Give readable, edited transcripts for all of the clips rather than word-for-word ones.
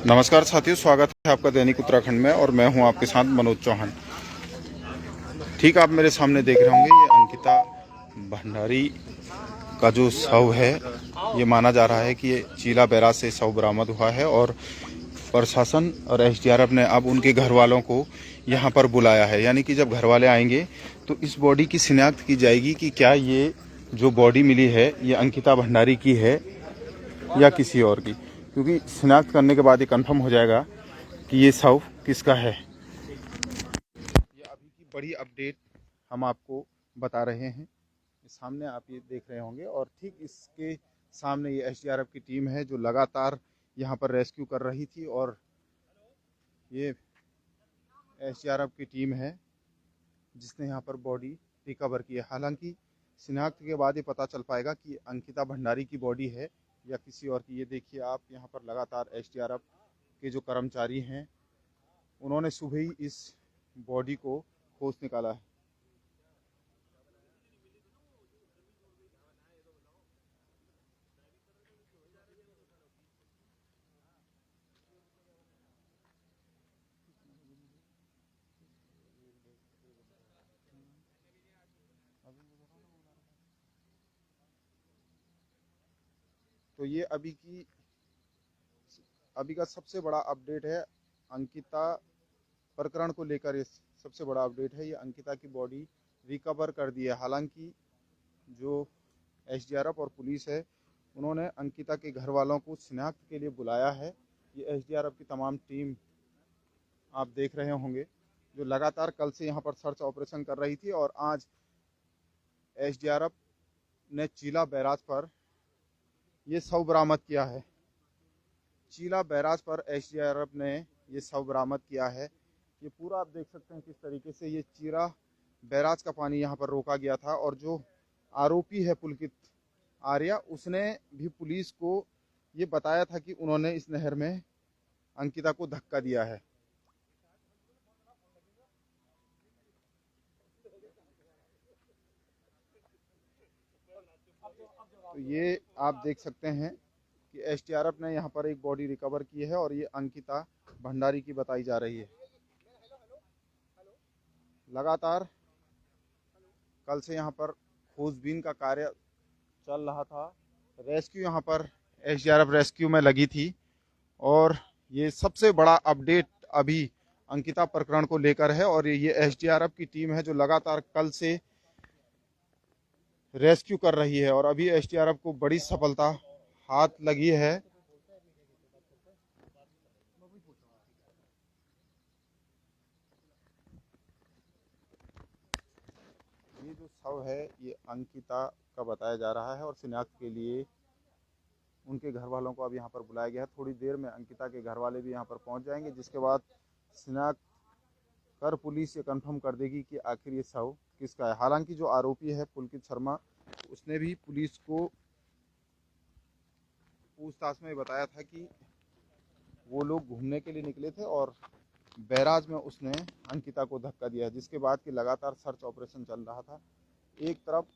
नमस्कार साथियों, स्वागत है आपका दैनिक उत्तराखंड में और मैं हूं आपके साथ मनोज चौहान। ठीक आप मेरे सामने देख रहे होंगे, ये अंकिता भंडारी का जो शव है, ये माना जा रहा है कि ये चीला बैराज से शव बरामद हुआ है और प्रशासन और एसडीआरएफ ने अब उनके घर वालों को यहाँ पर बुलाया है। यानी कि जब घर वाले आएंगे तो इस बॉडी की शिनाख्त की जाएगी कि क्या ये जो बॉडी मिली है ये अंकिता भंडारी की है या किसी और की, क्योंकि शिनाख्त करने के बाद ये कंफर्म हो जाएगा कि ये शव किसका है। ये अभी की बड़ी अपडेट हम आपको बता रहे हैं। सामने आप ये देख रहे होंगे और ठीक इसके सामने ये एसडीआरएफ की टीम है जो लगातार यहाँ पर रेस्क्यू कर रही थी और ये एसडीआरएफ की टीम है जिसने यहाँ पर बॉडी रिकवर की है। हालांकि शिनाख्त के बाद ये पता चल पाएगा कि अंकिता भंडारी की बॉडी है या किसी और की। ये देखिए आप, यहाँ पर लगातार एसडीआरएफ के जो कर्मचारी हैं उन्होंने सुबह ही इस बॉडी को खोज निकाला है। तो ये अभी का सबसे बड़ा अपडेट है अंकिता प्रकरण को लेकर। ये सबसे बड़ा अपडेट है, ये अंकिता की बॉडी रिकवर कर दी है। हालांकि जो एसडीआरएफ और पुलिस है उन्होंने अंकिता के घर वालों को शिनाख्त के लिए बुलाया है। ये एसडीआरएफ की तमाम टीम आप देख रहे होंगे जो लगातार कल से यहाँ पर सर्च ऑपरेशन कर रही थी और आज एसडीआरएफ ने चीला बैराज पर ये शव बरामद किया है। चीला बैराज पर एसडीआरएफ ने ये शव बरामद किया है। ये पूरा आप देख सकते हैं किस तरीके से ये चीला बैराज का पानी यहाँ पर रोका गया था और जो आरोपी है पुलकित आर्या, उसने भी पुलिस को ये बताया था कि उन्होंने इस नहर में अंकिता को धक्का दिया है। तो ये आप देख सकते हैं कि एसडीआरएफ ने यहाँ पर एक बॉडी रिकवर की है और ये अंकिता भंडारी की बताई जा रही है। लगातार कल से यहाँ पर खोजबीन का कार्य चल रहा था। रेस्क्यू यहाँ पर एसडीआरएफ रेस्क्यू में लगी थी और ये सबसे बड़ा अपडेट अभी अंकिता प्रकरण को लेकर है और ये एसडीआरएफ की टीम है जो लगातार कल से रेस्क्यू कर रही है और अभी एसडीआरएफ को बड़ी सफलता हाथ लगी है। ये जो शव है ये अंकिता का बताया जा रहा है और शिनाख्त के लिए उनके घर वालों को अब यहाँ पर बुलाया गया है। थोड़ी देर में अंकिता के घर वाले भी यहाँ पर पहुँच जाएंगे, जिसके बाद शिनाख्त कर पुलिस ये कंफर्म कर देगी कि आखिर ये शव किसका है। हालांकि जो आरोपी है पुलकित शर्मा, उसने भी पुलिस को पूछताछ में बताया था कि वो लोग घूमने के लिए निकले थे और बैराज में उसने अंकिता को धक्का दिया, जिसके बाद कि लगातार सर्च ऑपरेशन चल रहा था। एक तरफ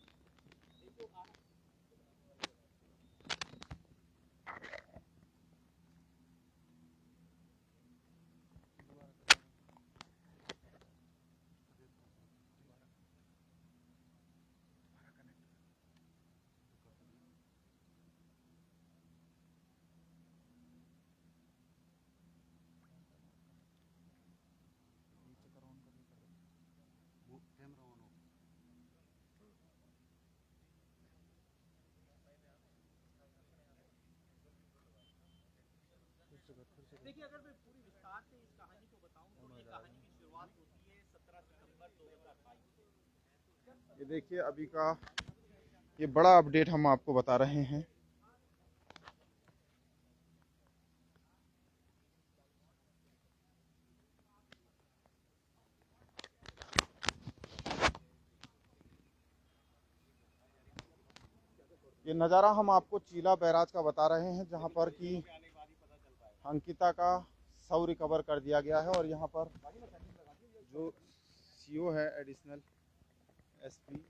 देखिए, अगर मैं पूरी विस्तार से इस कहानी को बताऊं तो ये कहानी की शुरुआत होती है 17 सितंबर 2022। ये देखिए अभी का ये बड़ा अपडेट हम आपको बता रहे हैं। ये नज़ारा हम आपको चीला बैराज का बता रहे हैं जहां पर कि अंकिता का शव रिकवर कर दिया गया है और यहाँ पर जो सीओ है एडिशनल एसपी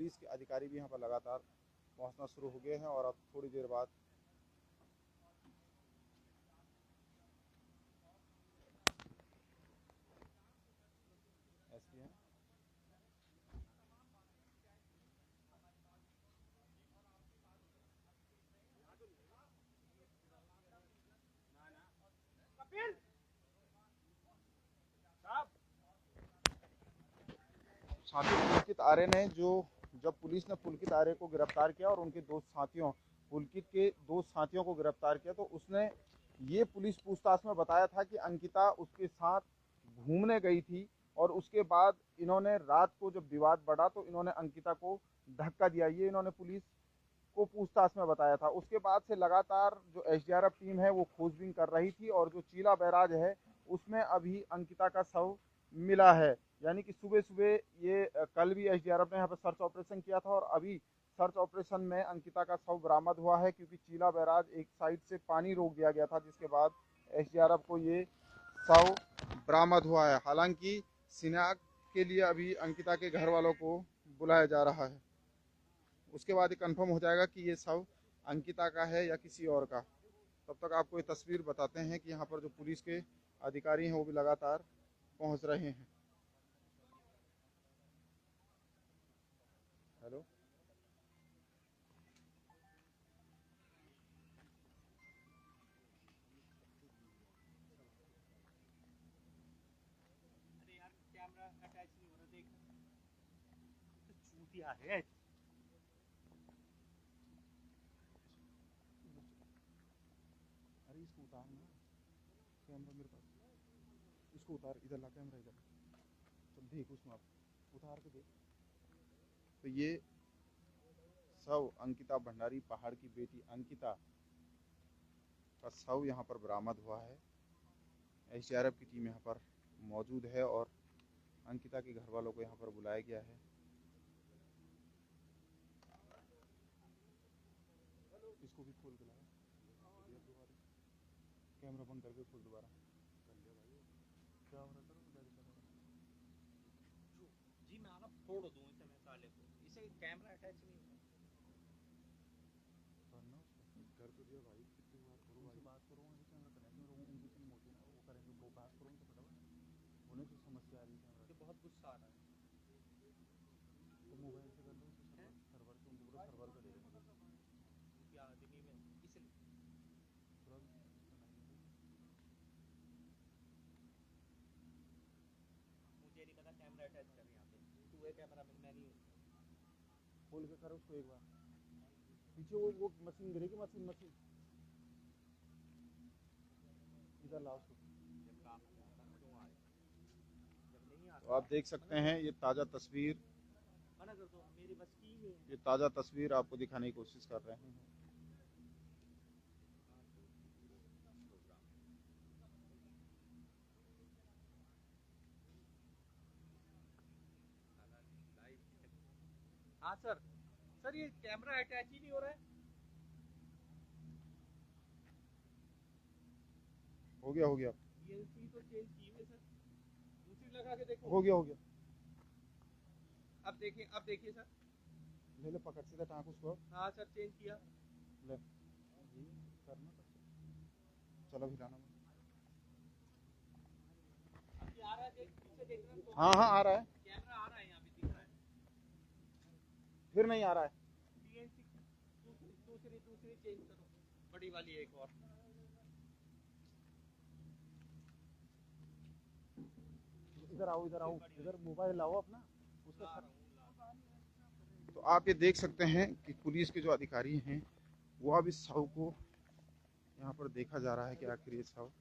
पुलिस के अधिकारी भी यहाँ पर लगातार पहुँचना शुरू हो गए हैं और अब थोड़ी देर बाद एसपी हैं। कपिल साहब साथी पुलकित आर्य ने जब पुलिस ने पुलकित आर्य को गिरफ्तार किया और उनके दो साथियों पुलकित के दो साथियों को गिरफ्तार किया तो उसने ये पुलिस पूछताछ में बताया था कि अंकिता उसके साथ घूमने गई थी और उसके बाद इन्होंने रात को जब विवाद बढ़ा तो इन्होंने अंकिता को धक्का दिया। ये इन्होंने पुलिस को पूछताछ में बताया था। उसके बाद से लगातार जो एसडीआरएफ टीम है वो खोजबीन कर रही थी और जो चीला बैराज है उसमें अभी अंकिता का शव मिला है। यानी कि सुबह सुबह ये कल भी एसडीआरएफ ने यहाँ पर सर्च ऑपरेशन किया था और अभी सर्च ऑपरेशन में अंकिता का शव बरामद हुआ है, क्योंकि चीला बैराज एक साइड से पानी रोक दिया गया था, जिसके बाद एसडीआरएफ को ये शव बरामद हुआ है। हालांकि शिनाख्त के लिए अभी अंकिता के घर वालों को बुलाया जा रहा है। उसके बाद ये कंफर्म हो जाएगा कि ये शव अंकिता का है या किसी और का। तब तक आपको ये तस्वीर बताते हैं कि यहाँ पर जो पुलिस के अधिकारी हैं वो भी लगातार पहुँच रहे हैं। हेलो, अरे यार कैमरा अटैच नहीं हो रहा, देख तो चूतिया है। अरे इसको उतार ना, कैमरा मेरे पास, इसको उतार, इधर ला कैमरा इधर, चल देख उसमें आप उतार के देख। तो ये शव अंकिता भंडारी पहाड़ की बेटी अंकिता का शव यहाँ पर बरामद हुआ है। एसडीआरएफ की टीम यहाँ पर मौजूद है और अंकिता के घर वालों को यहाँ पर बुलाया गया है। इसको भी खोल के लाया, कैमरा बंद करके खोल दोबारा। क्या हो रहा सर? जी मैं आना फोड़ दूं इसे, मैं साले को, इसे कैमरा अटैच नहीं हो रहा। करना उसको कर तो दिया भाई, कितनी बार करूँ भाई, बात करूँ अभी कैमरा कनेक्ट नहीं करूँ, उनकी टीम होती है वो करेंगे, वो बात करूँ तो फटाफट उन्हें तो समस्या आ रही है कैमरा। मुझे बहुत गुस्सा आ रहा है। तो मोबाइल से कर लो उसे, सर्वर से उनको पूरा सर्वर का दे देंगे क्योंकि आदमी में इसलिए पूरा। मुझे नहीं पता कैमरा अटैच कर यहाँ पे, तू है कैमरा मैन, मैं नहीं हूँ। खोल के कर उसको एक बार, पीछे वो मशीन गिरेगी, मशीन इधर लाओ उसको। जब काम नहीं आता क्यों आए, जब नहीं तो आता आप देख सकते हैं ये ताज़ा तस्वीर, मना कर दो, मेरी बस की नहीं है। ये ताज़ा तस्वीर आपको दिखाने की कोशिश कर रहे हैं। हाँ सर, सर ये कैमरा अटैच ही नहीं हो रहा है। हो गया ये तो चेंज की हुई है सर, दूसरी लगा के देखो। हो गया। अब देखिए सर। ले पकड़ सीधा टाँक उसको। हाँ सर, चेंज किया। ले ये करना, चलो हिलाना मत। अब ये आ रहा है, देख पीछे देख रहा है तो हाँ आ रहा है, कैमरा आ रहा है, यहाँ पे दिख रहा है। फिर नहीं आ रहा है। दूसरी चेंज करो, बड़ी वाली एक और। इधर आओ इधर मोबाइल लाओ अपना उसका। ला रहा हूँ। तो आप ये देख सकते हैं कि पुलिस के जो अधिकारी हैं वो अब इस शव को यहाँ पर देखा जा रहा है कि आखिर ये शव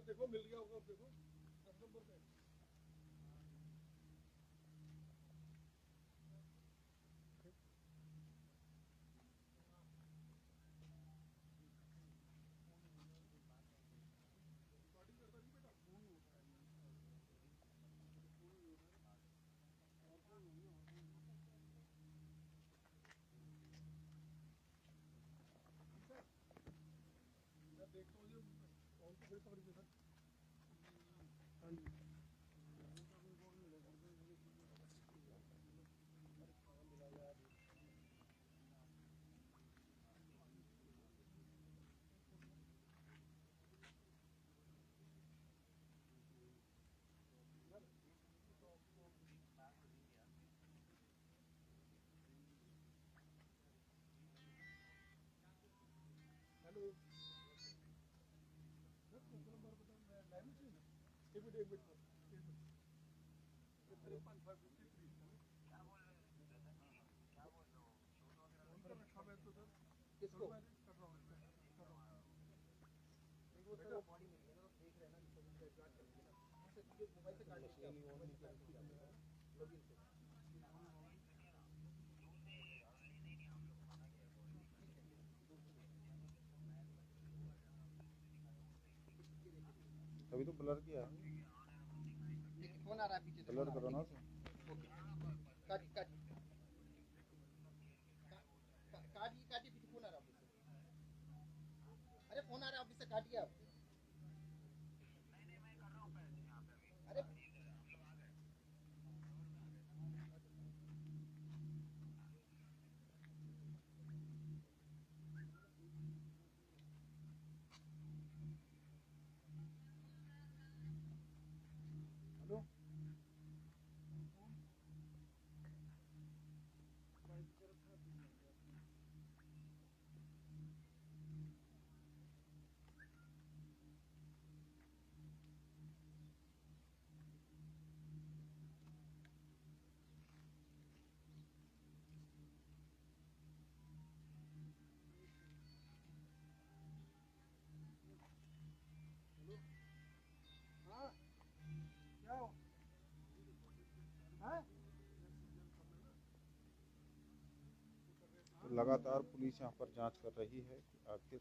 देखो मिल गया होगा, देखो अभी तो ब्लर किया है, फोन आ रहा है पीछे से, ब्लर करो ना उसे। काटिए पीछे फोन आ रहा है ऑफिस से। अरे फोन आ रहा है ऑफिस से, काटिए आप। अरे तो लगातार पुलिस यहाँ पर जांच कर रही है कि आखिर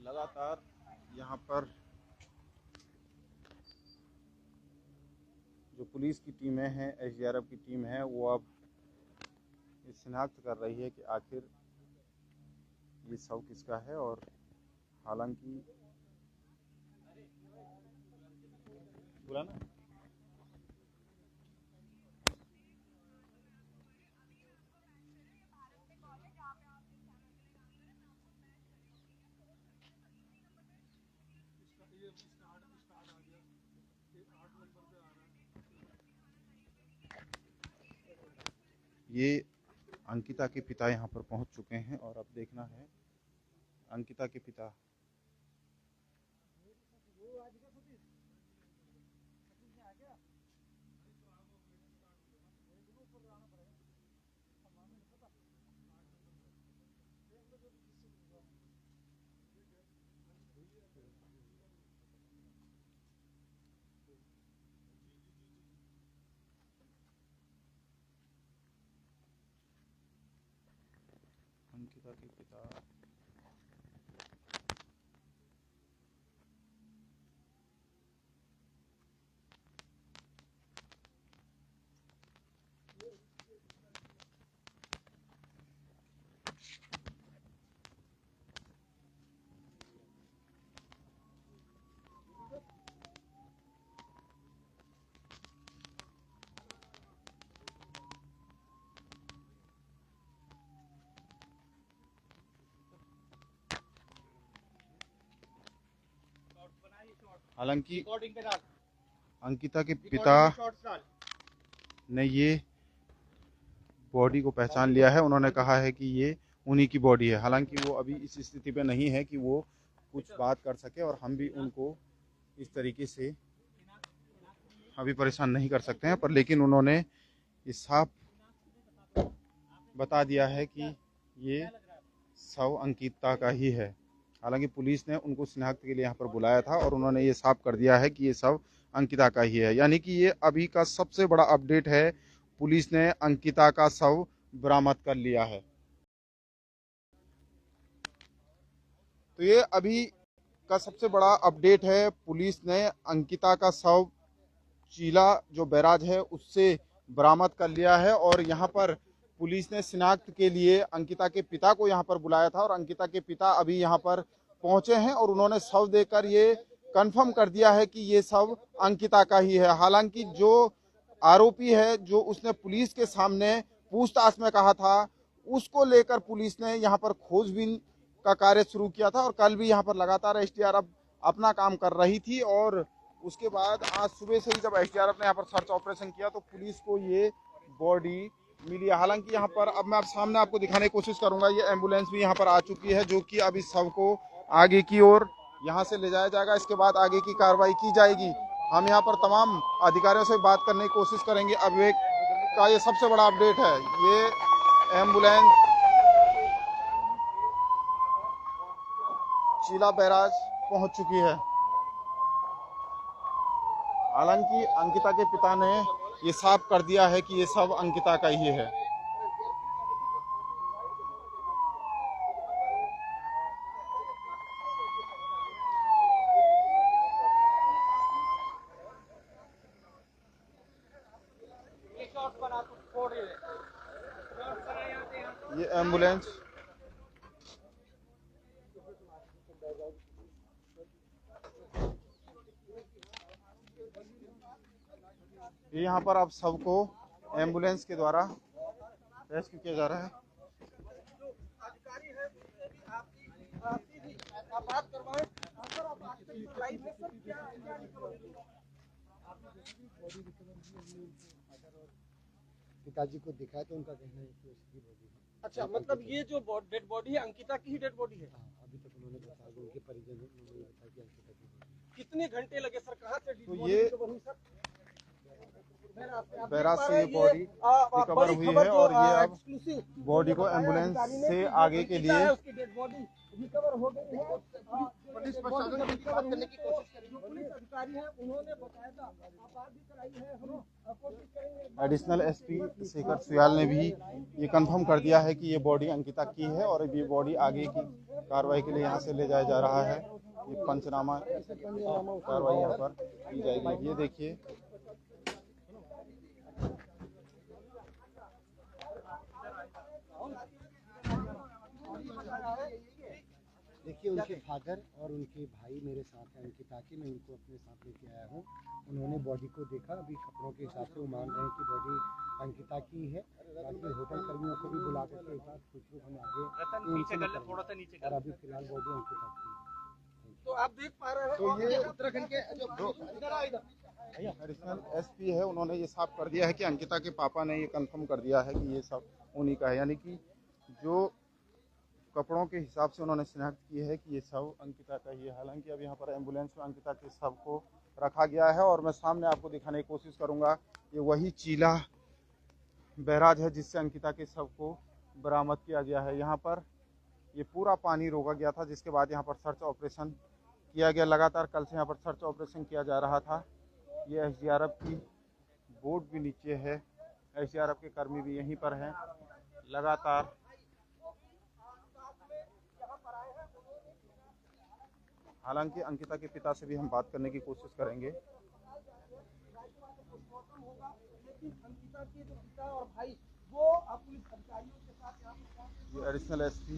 लगातार यहाँ पर जो पुलिस की टीमें हैं, एसडीआरएफ की टीम है, वो अब ये शिनाख्त कर रही है कि आखिर ये शव किसका है। और हालांकि बुरा ना ये अंकिता के पिता यहाँ पर पहुँच चुके हैं और अब देखना है अंकिता के पिता अंकिता के पिता हालांकि रिकॉर्डिंग पे डाल, अंकिता के पिता शॉर्ट्स डाल। ने ये बॉडी को पहचान लिया है। उन्होंने कहा है कि ये उन्हीं की बॉडी है। हालांकि वो अभी इस स्थिति पे नहीं है कि वो कुछ बात कर सके और हम भी उनको इस तरीके से अभी परेशान नहीं कर सकते हैं, पर लेकिन उन्होंने ये साफ बता दिया है कि ये शव अंकिता का ही है। हालांकि पुलिस ने उनको शिनाख्त के लिए यहाँ पर बुलाया था और उन्होंने ये साफ कर दिया है कि ये शव अंकिता का ही है। यानी कि ये अभी का सबसे बड़ा अपडेट है, पुलिस ने अंकिता का शव बरामद कर लिया है। तो ये अभी का सबसे बड़ा अपडेट है, पुलिस ने अंकिता का शव चीला जो बैराज है उससे बरामद कर लिया है और यहाँ पर पुलिस ने शिनाख्त के लिए अंकिता के पिता को यहाँ पर बुलाया था और अंकिता के पिता अभी यहाँ पर पहुंचे हैं और उन्होंने शव देकर ये कंफर्म कर दिया है कि ये शव अंकिता का ही है। हालांकि जो आरोपी है, जो उसने पुलिस के सामने पूछताछ में कहा था, उसको लेकर पुलिस ने यहाँ पर खोजबीन का कार्य शुरू किया था और कल भी यहाँ पर लगातार एसडीआरएफ अपना काम कर रही थी। और उसके बाद आज सुबह से ही जब एसडीआरएफ ने यहाँ पर सर्च ऑपरेशन किया तो पुलिस को ये बॉडी मिली है। हालांकि यहाँ पर अब मैं सामने आपको दिखाने की कोशिश करूंगा, ये एम्बुलेंस भी यहाँ पर आ चुकी है जो कि अब इस शव को आगे की ओर यहाँ से ले जाया जाएगा। इसके बाद आगे की कार्रवाई की जाएगी। हम यहाँ पर तमाम अधिकारियों से बात करने की कोशिश करेंगे। अब एक का ये सबसे बड़ा अपडेट है, ये एम्बुलेंस चीला बैराज पहुंच चुकी है। हालांकि अंकिता के पिता ने ये साफ कर दिया है कि ये सब अंकिता का ही है। ये एम्बुलेंस यहाँ पर अब सबको एम्बुलेंस के द्वारा रेस्क्यू किया जा रहा है। पिताजी को दिखाया तो उनका कहना है कि उसकी बॉडी है। अच्छा, मतलब ये जो डेड बॉडी है अंकिता की ही डेड बॉडी है? हाँ, अभी तक उन्होंने बताया कि उनके परिजन ने उन्होंने बताया कि अंकिता की बॉडी। कितने घंटे लगे सर? कहाँ से तो ये बैराज से ये बॉडी रिकवर हुई है और ये अब बॉडी को एम्बुलेंस से आगे के लिए रिकवर हो गई है। पुलिस प्रशासन की बात करने की कोशिश करेंगे। पुलिस अधिकारी है, उन्होंने बताया था, बात भी कराई है, हम कोशिश करेंगे। एडिशनल एसपी शेखर सुयाल ने भी ये कंफर्म कर दिया है कि ये बॉडी अंकिता की है और ये बॉडी आगे की कार्रवाई के लिए यहाँ से ले जाया जा रहा है। ये पंचनामा कार्रवाई यहाँ पर की जाएगी। ये देखिए, देखिए उनके फादर और उनके भाई मेरे साथ हैं अंकिता के, मैं उनको अपने साथ लेके आया हूँ। उन्होंने बॉडी को देखा, अभी खबरों के हिसाब से वो मान रहे हैं कि बॉडी अंकिता की है। बाकी होटल कर्मियों को भी बुला करके एक बार पूछो, हम आगे थोड़ा सा नीचे और अभी फिलहाल बॉडी अंकिता की है। तो आप देख पा रहे हैं तो ये उत्तराखंड के जो एडिशनल एसपी है, उन्होंने ये साफ कर दिया है कि अंकिता के पापा ने ये कंफर्म कर दिया है कि ये सब उन्हीं का है। यानी कि जो कपड़ों के हिसाब से उन्होंने शिनाख्त की है कि ये शव अंकिता का ही है। हालांकि अब यहाँ पर एम्बुलेंस में अंकिता के शव को रखा गया है और मैं सामने आपको दिखाने की कोशिश करूँगा, ये वही चीला बैराज है जिससे अंकिता के शव को बरामद किया गया है। यहाँ पर ये पूरा पानी रोका गया था, जिसके बाद यहाँ पर सर्च ऑपरेशन किया गया। लगातार कल से यहाँ पर सर्च ऑपरेशन किया जा रहा था। ये एसडीआरएफ की बोट भी नीचे है, एसडीआरएफ के कर्मी भी यहीं पर हैं। लगातार हालांकि अंकिता के पिता से भी हम बात करने की कोशिश करेंगे। अंकिता के जो पिता और भाई वो पुलिस अधिकारियों के साथ यहाँ पर ये एडिशनल एसपी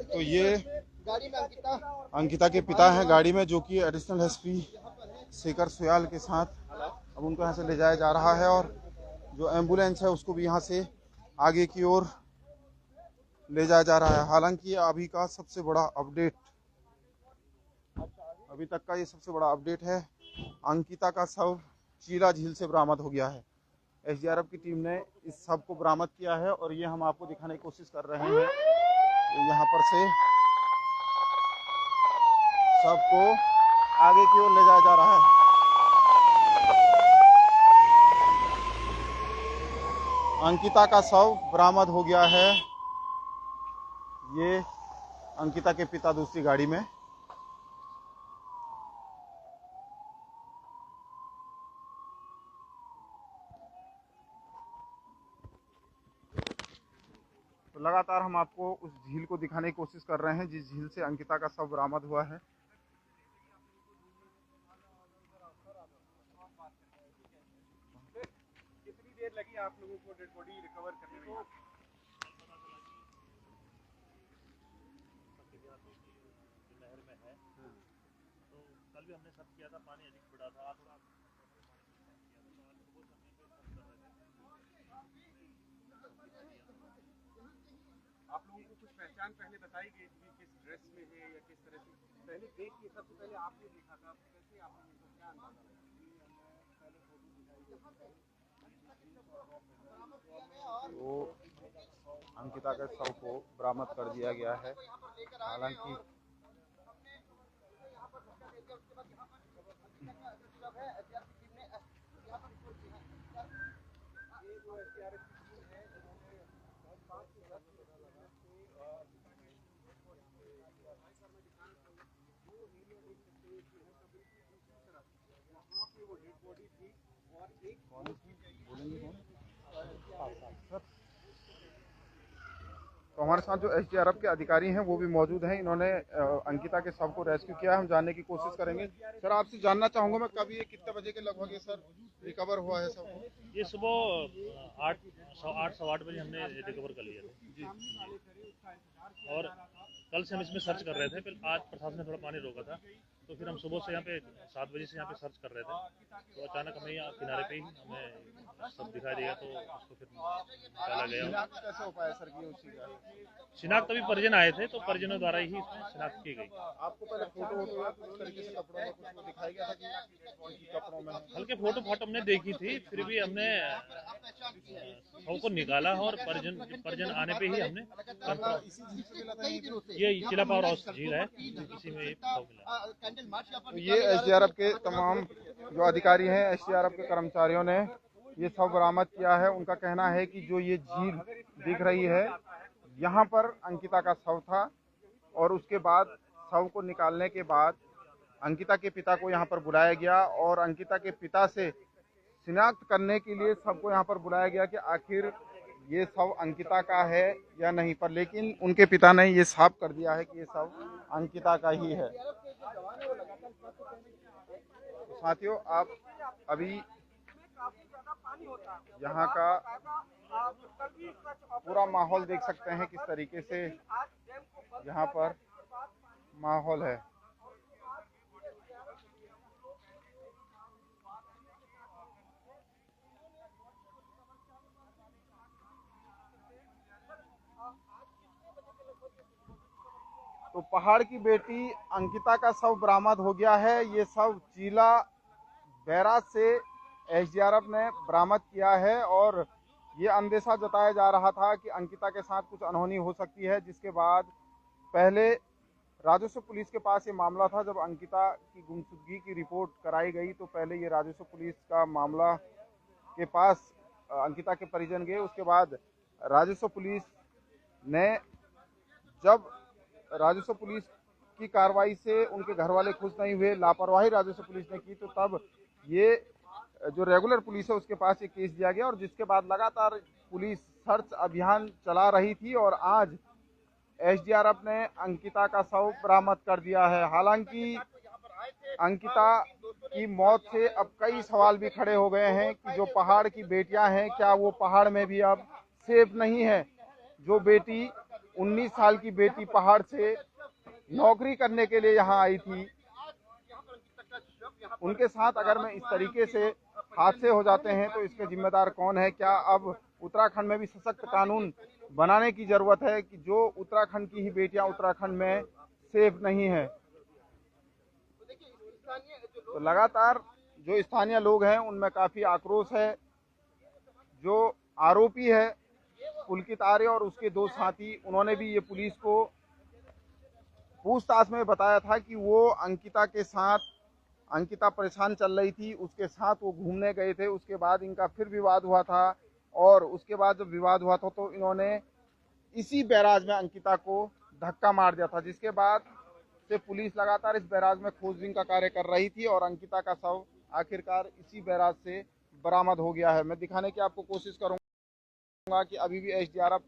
तो ये गाड़ी में अंकिता के पिता हैं गाड़ी में, जो कि एडिशनल एसपी शेखर सुयाल के साथ अब उनको यहाँ से ले जाया जा रहा है। और जो एम्बुलेंस है उसको भी यहाँ से आगे की ओर ले जाया जा रहा है। हालांकि ये अभी का सबसे बड़ा अपडेट, अभी तक का ये सबसे बड़ा अपडेट है। अंकिता का शव चीला झील से बरामद हो गया है। एसडीआरएफ की टीम ने इस शव को बरामद किया है और ये हम आपको दिखाने की कोशिश कर रहे हैं। यहाँ पर से शव को आगे की ओर ले जाया जा रहा है। अंकिता का शव बरामद हो गया है। ये अंकिता के पिता दूसरी गाड़ी में। तो लगातार हम आपको उस झील को दिखाने की कोशिश कर रहे हैं जिस झील से अंकिता का शव बरामद हुआ है। लगी आप लोगों को डेड बॉडी रिकवर करने में? नहर में है तो कल भी हमने सर्च किया था, पानी अधिक पड़ा था, आज थोड़ा आप लोगों को कुछ पहचान पहले बताई गई थी किस ड्रेस में है या किस तरह से? पहले देख के सबसे पहले आपने देखा था, कैसे आपने इनको क्या अंदाजा लगाया? तो अंकिता के शव को बरामद कर दिया गया है। हालांकि तो हमारे साथ जो एसडीआरएफ के अधिकारी हैं वो भी मौजूद हैं। इन्होंने अंकिता के शव को रेस्क्यू किया है। हम जानने की कोशिश करेंगे। सर, आपसे जानना चाहूंगा मैं, कब ये कितने बजे के लगभग ये सर रिकवर हुआ है शव को? ये सुबह 8-8:15 बजे हमने रिकवर कर लिया था और कल से हम इसमें सर्च कर रहे थे। फिर आज प्रशासन ने थोड़ा पानी रोका था तो फिर हम सुबह से यहाँ पे 7 बजे से यहाँ पे सर्च कर रहे थे। तो अचानक हमें यहाँ किनारे पे ही हमें सब दिखाई दिया तो उसको फिर डाला गया। शिनाख्त कैसे हो पाया सर की उसी का? शिनाख्त अभी परिजन आए थे तो परिजनों द्वारा ही इसमें शिनाख्त की गई। आपको पहले फोटो वोटो किस तरीके से कपड़ों में कुछ वो दिखाया गया था कि उनकी कपड़ों में? हल्के फोटो हमने देखी थी, फिर भी हमने शव को निकाला और परिजन आने पे ही हमने इसी झील से मिला था यहीं पे? ये चिला पावर हाउस झील है, इसी में ये शव मिला। तो ये एसडीआरएफ के तमाम जो अधिकारी हैं, एसडीआरएफ के कर्मचारियों ने ये शव बरामद किया है। उनका कहना है कि जो ये झील दिख रही है यहाँ पर अंकिता का शव था और उसके बाद शव को निकालने के बाद अंकिता के पिता को यहाँ पर बुलाया गया और अंकिता के पिता से शिनाख्त करने के लिए सबको यहाँ पर बुलाया गया कि आखिर ये शव अंकिता का है या नहीं। पर लेकिन उनके पिता ने ये साफ कर दिया है कि ये शव अंकिता का ही है। तो साथियों, आप अभी यहाँ का पूरा माहौल देख सकते हैं किस तरीके से यहाँ पर माहौल है। तो पहाड़ की बेटी अंकिता का शव बरामद हो गया है। ये शव चीला बैराज से एसडीआरएफ ने बरामद किया है और ये अंदेशा जताया जा रहा था कि अंकिता के साथ कुछ अनहोनी हो सकती है, जिसके बाद पहले राजस्व पुलिस के पास ये मामला था। जब अंकिता की गुमशुदगी की रिपोर्ट कराई गई तो पहले ये राजस्व पुलिस का मामला के पास अंकिता के परिजन गए। उसके बाद राजस्व पुलिस ने, जब राजस्व पुलिस की कार्रवाई से उनके घर वाले खुश नहीं हुए, लापरवाही राजस्व पुलिस ने की, तो तब ये जो रेगुलर पुलिस है उसके पास ये केस दिया गया और जिसके बाद लगातार पुलिस सर्च अभियान चला रही थी और आज एसडीआरएफ ने अंकिता का शव बरामद कर दिया है। हालांकि अंकिता की मौत से अब कई सवाल भी खड़े हो गए हैं कि जो पहाड़ की बेटियां हैं, क्या वो पहाड़ में भी अब सेफ नहीं है? जो बेटी 19 साल की बेटी पहाड़ से नौकरी करने के लिए यहाँ आई थी, उनके साथ अगर मैं इस तरीके से हादसे हो जाते हैं तो इसके जिम्मेदार कौन है? क्या अब उत्तराखंड में भी सशक्त कानून बनाने की जरूरत है कि जो उत्तराखंड की ही बेटियां उत्तराखंड में सेफ नहीं है? तो लगातार जो स्थानीय लोग हैं उनमें काफी आक्रोश है। जो आरोपी है पुलकित आर्य और उसके 2 साथी, उन्होंने भी ये पुलिस को पूछताछ में बताया था कि वो अंकिता के साथ, अंकिता परेशान चल रही थी, उसके साथ वो घूमने गए थे। उसके बाद इनका फिर विवाद हुआ था और उसके बाद जब विवाद हुआ था तो इन्होंने इसी बैराज में अंकिता को धक्का मार दिया था, जिसके बाद से पुलिस लगातार इस बैराज में खोजबीन का कार्य कर रही थी और अंकिता का शव आखिरकार इसी बैराज से बरामद हो गया है। मैं दिखाने की आपको कोशिश करूंगा कि अभी भी एसडीआरएफ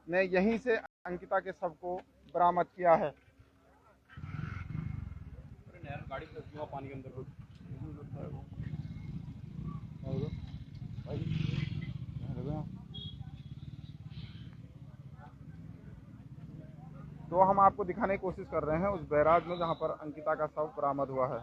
ने यहीं से अंकिता के शव को बरामद किया है। गाड़ी में पानी के अंदर तो हम आपको दिखाने की कोशिश कर रहे हैं उस बैराज में जहां पर अंकिता का शव बरामद हुआ है।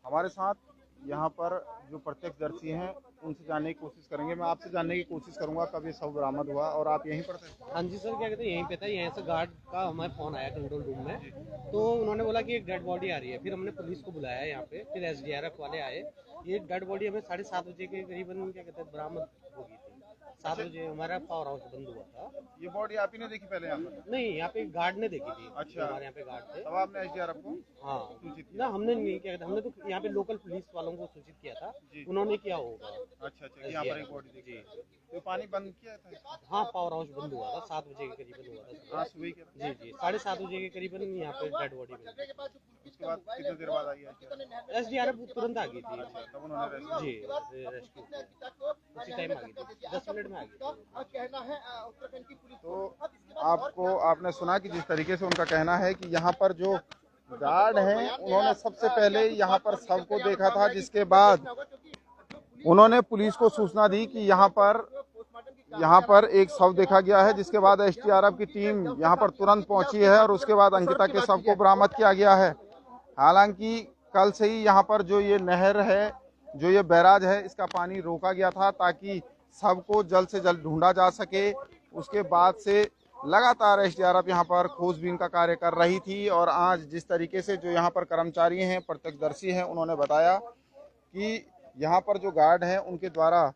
हमारे साथ यहाँ पर जो प्रत्यक्षदर्शी हैं उनसे जानने की कोशिश करेंगे। मैं आपसे जानने की कोशिश करूंगा कब ये शव बरामद हुआ और आप यहीं पर थे? हाँ जी सर, क्या कहते हैं यहीं पे था। यहाँ से गार्ड का हमारे फ़ोन आया कंट्रोल रूम में, तो उन्होंने बोला कि एक डेड बॉडी आ रही है। फिर हमने पुलिस को बुलाया यहाँ पे, फिर SDRF वाले आए। ये डेड बॉडी हमें 7:30 बजे के करीबन क्या कहते हैं बरामद हो गई थी। 7 बजे हमारा पावर हाउस बंद हुआ था। ये बॉडी आप ही ने देखी पहले यहाँ पर? नहीं, यहाँ पे गार्ड ने देखी थी। अच्छा। हमारे यहाँ पे गार्ड थे। तब आपने SDRF को हाँ सूचित किया? ना, हमने नहीं, क्या कहते हैं हमने तो यहाँ पे लोकल पुलिस वालों को सूचित किया था, उन्होंने किया होगा। अच्छा अच्छा, यहाँ पर एक बॉडी देखी। तो पानी बंद किया था? हाँ, पावर हाउस बंद हुआ था 7 बजे के करीबन हुआ था। हाँ सुबह के? जी जी, 7:30 बजे के करीबन यहाँ पे डेड बॉडी मिली। उसके बाद कितनी देर बाद आई है? SDRF तुरंत आ गई थी। तब उन्होंने रेस्क्यू जी, रेस्क्यू उसी टाइम आ गई थी, 10 मिनट में आ गई। तो आपने सुना कि जिस तरीके से उनका कहना है कि यहाँ पर जो गार्ड हैं उन्होंने सबसे पहले यहाँ पर शव को देखा था, जिसके बाद उन्होंने पुलिस को सूचना दी कि यहाँ पर एक शव देखा गया है, जिसके बाद SDRF की टीम यहाँ पर तुरंत पहुंची है और उसके बाद अंकिता के शव को बरामद किया गया है। हालांकि कल से ही यहाँ पर जो ये नहर है, जो ये बैराज है, इसका पानी रोका गया था ताकि शव को जल्द से जल्द ढूंढा जा सके। उसके बाद से लगातार SDRF यहाँ पर खोजबीन का कार्य कर रही थी और आज जिस तरीके से जो यहाँ पर कर्मचारी हैं, प्रत्यक्षदर्शी हैं, उन्होंने बताया कि यहाँ पर जो गार्ड हैं उनके द्वारा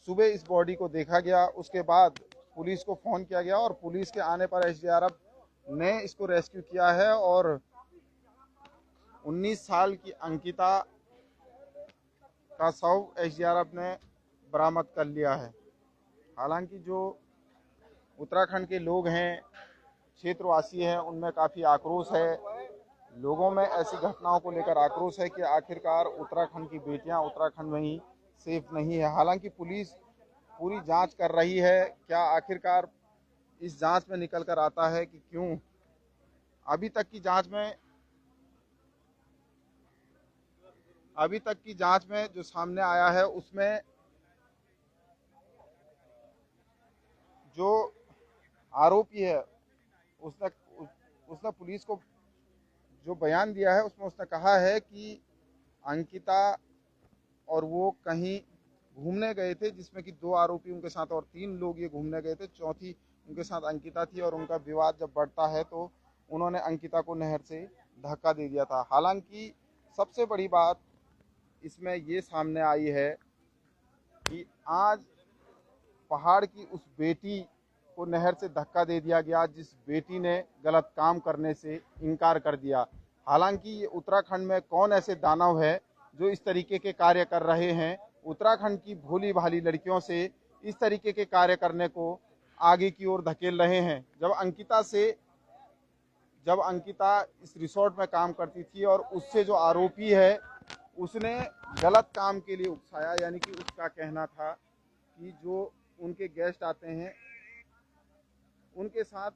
सुबह इस बॉडी को देखा गया। उसके बाद पुलिस को फ़ोन किया गया और पुलिस के आने पर SDRF ने इसको रेस्क्यू किया है और 19 साल की अंकिता का शव SDRF ने बरामद कर लिया है। हालांकि जो उत्तराखंड के लोग हैं, क्षेत्रवासी हैं, उनमें काफ़ी आक्रोश है। लोगों में ऐसी घटनाओं को लेकर आक्रोश है कि आखिरकार उत्तराखंड की बेटियां उत्तराखंड में ही सेफ नहीं है। हालांकि पुलिस पूरी जांच कर रही है। क्या आखिरकार इस जांच में निकल कर आता है कि क्यों अभी तक की जांच में जो सामने आया है उसमें जो आरोपी है उसने पुलिस को जो बयान दिया है उसमें उसने कहा है कि अंकिता और वो कहीं घूमने गए थे, जिसमें कि 2 आरोपी उनके साथ और 3 लोग ये घूमने गए थे। चौथी उनके साथ अंकिता थी और उनका विवाद जब बढ़ता है तो उन्होंने अंकिता को नहर से धक्का दे दिया था। हालांकि सबसे बड़ी बात इसमें ये सामने आई है कि आज पहाड़ की उस बेटी को नहर से धक्का दे दिया गया, जिस बेटी ने गलत काम करने से इनकार कर दिया। हालांकि ये उत्तराखंड में कौन ऐसे दानव है जो इस तरीके के कार्य कर रहे हैं, उत्तराखंड की भोली भाली लड़कियों से इस तरीके के कार्य करने को आगे की ओर धकेल रहे हैं। जब अंकिता इस रिसोर्ट में काम करती थी और उससे जो आरोपी है उसने गलत काम के लिए उकसाया, यानी कि उसका कहना था कि जो उनके गेस्ट आते हैं उनके साथ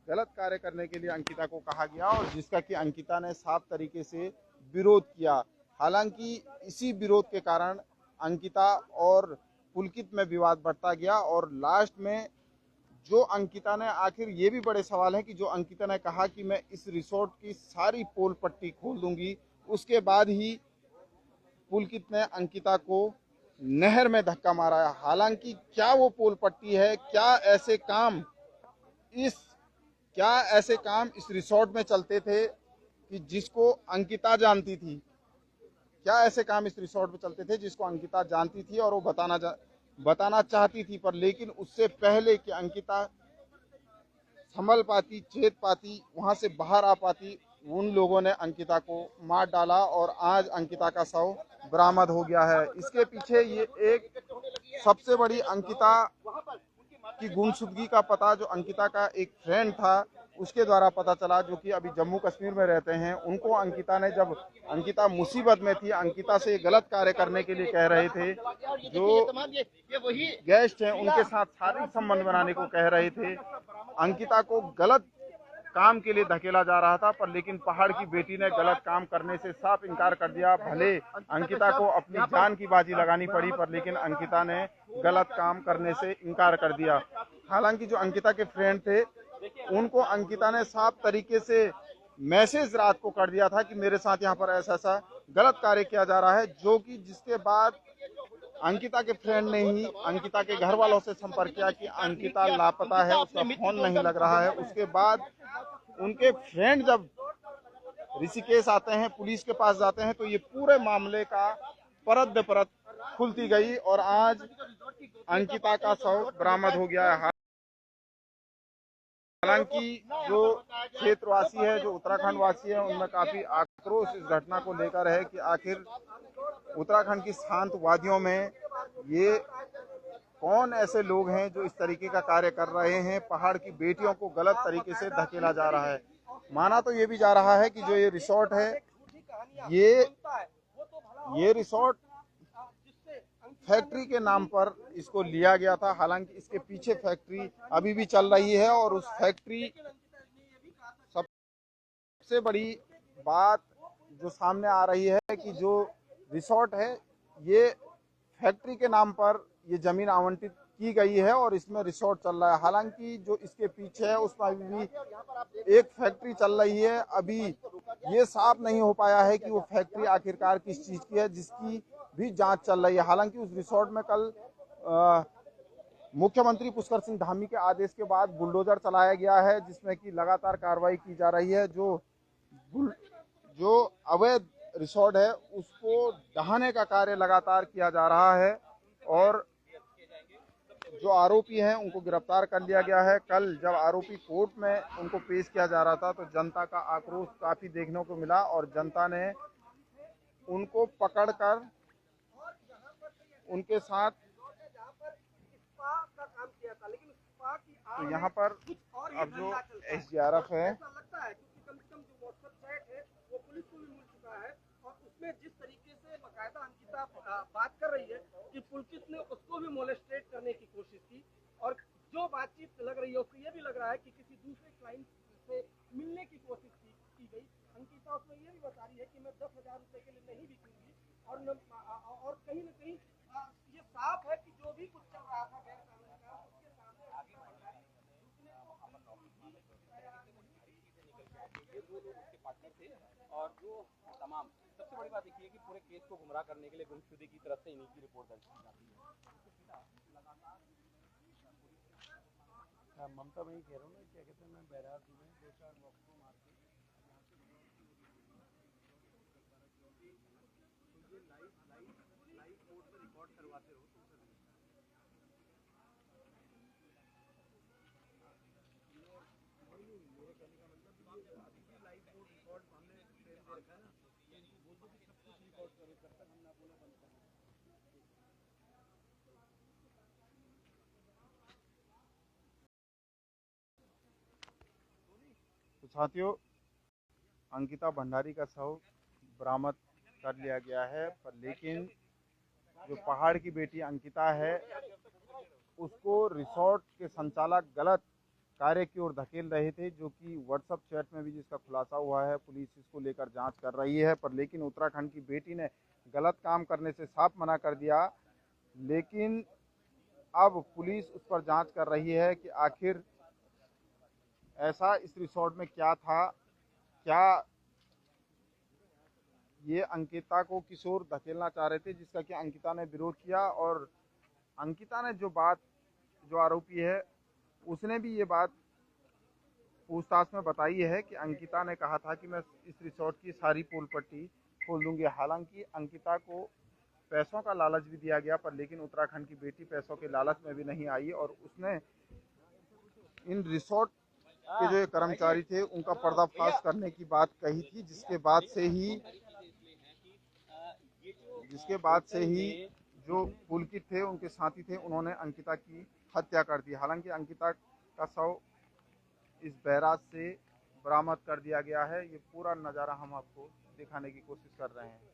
गलत कार्य करने के लिए अंकिता को कहा गया और जिसका कि अंकिता ने साफ तरीके से विरोध किया। हालांकि इसी विरोध के कारण अंकिता और पुलकित में विवाद बढ़ता गया और लास्ट में जो अंकिता ने, आखिर ये भी बड़े सवाल है कि जो अंकिता ने कहा कि मैं इस रिसोर्ट की सारी पोल पट्टी खोल दूंगी, उसके बाद ही पुलकित ने अंकिता को नहर में धक्का मारा। हालांकि क्या वो पोल पट्टी है, क्या ऐसे काम इस रिसोर्ट में चलते थे कि जिसको अंकिता जानती थी, क्या ऐसे काम इस रिसोर्ट में चलते थे जिसको अंकिता जानती थी और वो बताना चाहती थी, पर लेकिन उससे पहले कि अंकिता संभल पाती, चेत पाती, वहां से बाहर आ पाती, उन लोगों ने अंकिता को मार डाला और आज अंकिता का शव बरामद हो गया है। इसके पीछे ये एक सबसे बड़ी अंकिता इसकी गुमशुदगी का पता जो अंकिता का एक फ्रेंड था उसके द्वारा पता चला, जो कि अभी जम्मू कश्मीर में रहते हैं। उनको अंकिता ने, जब अंकिता मुसीबत में थी, अंकिता से गलत कार्य करने के लिए कह रहे थे, जो गेस्ट हैं उनके साथ शारीरिक संबंध बनाने को कह रहे थे, अंकिता को गलत काम के लिए धकेला जा रहा था। पर लेकिन पहाड़ की बेटी ने गलत काम करने से साफ इनकार कर दिया। भले अंकिता को अपनी जान की बाजी लगानी पड़ी, पर लेकिन अंकिता ने गलत काम करने से इनकार कर दिया। हालांकि जो अंकिता के फ्रेंड थे उनको अंकिता ने साफ तरीके से मैसेज रात को कर दिया था कि मेरे साथ यहाँ पर ऐसा ऐसा गलत कार्य किया जा रहा है, जो कि जिसके बाद अंकिता के फ्रेंड ने ही अंकिता के घर वालों से संपर्क किया कि अंकिता लापता है, उसका फोन नहीं लग रहा है। उसके बाद उनके फ्रेंड जब ऋषिकेश आते हैं, पुलिस के पास जाते हैं, तो ये पूरे मामले का परत दे परत खुलती गई और आज अंकिता का शव बरामद हो गया है। हालांकि जो क्षेत्रवासी है, जो उत्तराखंड वासी है, उनमें काफी आक्रोश इस घटना को लेकर है कि आखिर उत्तराखंड की शांत वादियों में ये कौन ऐसे लोग हैं जो इस तरीके का कार्य कर रहे हैं। पहाड़ की बेटियों को गलत तरीके से धकेला जा रहा है। माना तो ये भी जा रहा है कि जो ये रिसोर्ट है, ये रिसोर्ट फैक्ट्री के नाम पर इसको लिया गया था। हालांकि इसके पीछे फैक्ट्री अभी भी चल रही है और उस फैक्ट्री, सबसे बड़ी बात जो सामने आ रही है कि जो रिसोर्ट है ये फैक्ट्री के नाम पर ये जमीन आवंटित की गई है और इसमें रिसोर्ट चल रहा है। हालांकि जो इसके पीछे है उसमें अभी भी एक फैक्ट्री चल रही है। अभी ये साफ नहीं हो पाया है कि वो फैक्ट्री आखिरकार किस चीज की है, जिसकी भी जांच चल रही है। हालांकि उस रिसोर्ट में कल मुख्यमंत्री पुष्कर सिंह धामी के आदेश के बाद बुलडोजर चलाया गया है, जिसमें कि लगातार कार्रवाई की जा रही है। जो अवैध रिसोर्ट है उसको ढहाने का कार्य लगातार किया जा रहा है और जो आरोपी हैं उनको गिरफ्तार कर लिया गया है। कल जब आरोपी कोर्ट में उनको पेश किया जा रहा था तो जनता का आक्रोश काफी देखने को मिला और जनता ने उनको पकड़कर उनके साथ, तो यहाँ पर अब जो SDRF है जिस तरीके से बकायदा अंकिता बात कर रही है कि पुलकित ने उसको भी मोलेस्टेट करने की कोशिश की और जो बातचीत लग रही है उसको ये भी लग रहा है कि किसी दूसरे क्लाइंट से मिलने की कोशिश की गई। अंकिता उसमें ये भी बता रही है कि मैं 10,000 रुपए के लिए नहीं बिकूंगी और कहीं न कहीं ये साफ है कि जो भी कुछ चल रहा था गैर कानूनी का उसके सामने आगे बढ़ ये 2 लोग उसके पार्टनर थे और जो तमाम सबसे बड़ी बात देखिए कि पूरे केस को गुमराह करने के लिए गुमशुदगी की तरफ से इन्हीं की रिपोर्ट दर्ज की जाती है। ममता मैं कह रहा हूँ ना, क्या कहते हैं, मैं बैराज में 2-4 बॉक्स को मार के लाइव कोर्ट में रिकॉर्ड करवाते हो तुम सभी। मेरे कहने का मतलब ये अभी भी लाइव कोर्ट रिकॉर्ड हमने दे रखा है ना, तो इनको बोल दो कि सब कुछ रिकॉर्ड करो जब तक हम ना बोले बंद करें। तो साथियों, अंकिता भंडारी का शव बरामद कर लिया गया है, पर लेकिन जो पहाड़ की बेटी अंकिता है उसको रिसोर्ट के संचालक गलत कार्य की ओर धकेल रहे थे, जो कि व्हाट्सएप चैट में भी जिसका खुलासा हुआ है। पुलिस इसको लेकर जांच कर रही है, पर लेकिन उत्तराखंड की बेटी ने गलत काम करने से साफ मना कर दिया। लेकिन अब पुलिस उस पर जांच कर रही है कि आखिर ऐसा इस रिसोर्ट में क्या था, क्या ये अंकिता को किस ओर धकेलना चाह रहे थे, जिसका कि अंकिता ने विरोध किया। और अंकिता ने जो आरोपी है उसने भी ये बात पूछताछ में बताई है कि अंकिता ने कहा था कि मैं इस रिसोर्ट की सारी पोल पट्टी खोल दूंगी। हालांकि अंकिता को पैसों का लालच भी दिया गया, पर लेकिन उत्तराखंड की बेटी पैसों के लालच में भी नहीं आई और उसने इन रिसोर्ट के जो कर्मचारी थे उनका पर्दाफाश करने की बात कही थी, जिसके बाद से ही जो पुलकित थे, उनके साथी थे, उन्होंने अंकिता की हत्या कर दी। हालांकि अंकिता का शव इस बैराज से बरामद कर दिया गया है। ये पूरा नज़ारा हम आपको दिखाने की कोशिश कर रहे हैं।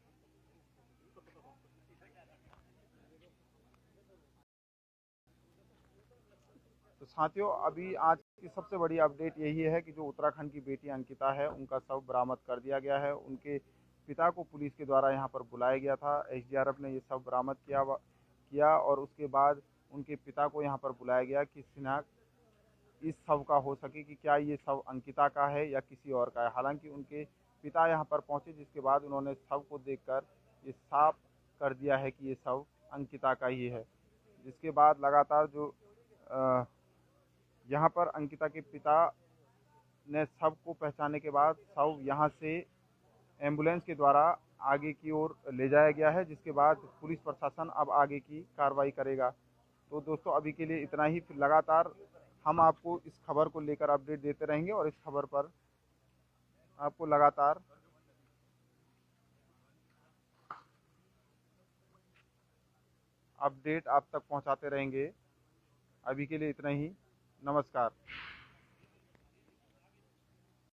तो साथियों, अभी आज की सबसे बड़ी अपडेट यही है कि जो उत्तराखंड की बेटी अंकिता है, उनका शव बरामद कर दिया गया है। उनके पिता को पुलिस के द्वारा यहाँ पर बुलाया गया था। एसडीआरएफ ने ये शव बरामद किया और उसके बाद उनके पिता को यहाँ पर बुलाया गया कि शिनाख्त इस शव का हो सके कि क्या ये शव अंकिता का है या किसी और का है। हालांकि उनके पिता यहाँ पर पहुँचे, जिसके बाद उन्होंने शव को देखकर ये साफ कर दिया है कि ये शव अंकिता का ही है। जिसके बाद लगातार जो यहाँ पर अंकिता के पिता ने शव को पहचानने के बाद शव यहाँ से एम्बुलेंस के द्वारा आगे की ओर ले जाया गया है, जिसके बाद पुलिस प्रशासन अब आगे की कार्रवाई करेगा। तो दोस्तों, अभी के लिए इतना ही। फिर लगातार हम आपको इस खबर को लेकर अपडेट देते रहेंगे और इस खबर पर आपको लगातार अपडेट आप तक पहुंचाते रहेंगे। अभी के लिए इतना ही। नमस्कार।